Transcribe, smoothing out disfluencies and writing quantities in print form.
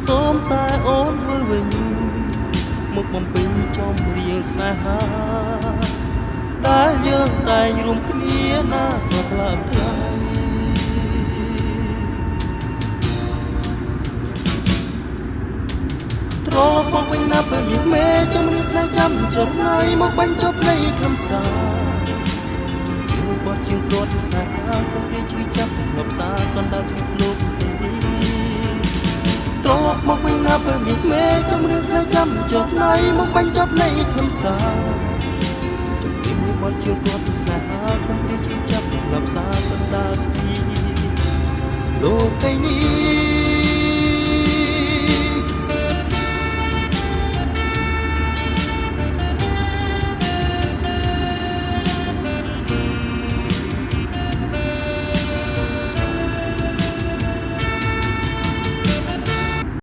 សូមតែអូនវិលវិញមកបំពេញចំរៀងស្នេហាដែលយើងតែងរួមគ្នាណាស្រស់ថ្លាថ្លៃត្រឡប់មកវិញណាពេលមានមេចាំរៀនស្នេហ៍ចាំចរណៃមកបាញ់ចប់នៃខ្លឹមសារមួយបទជាងព្រាត់ស្នេហាគំរាមឈឺចាប់លបសារកណ្ដាលទ្វីបលោកនេះត្រឡប់មកវិញណាពេលមានមេចាំរៀនស្នេហ៍ចាំចរណៃមកបាញ់ចប់នៃខ្លឹមសារមួយបទជាងព្រាត់ស្នេហាគំរាមឈឺចាប់លបសារកណ្ដាលទ្វីបលោកនេះ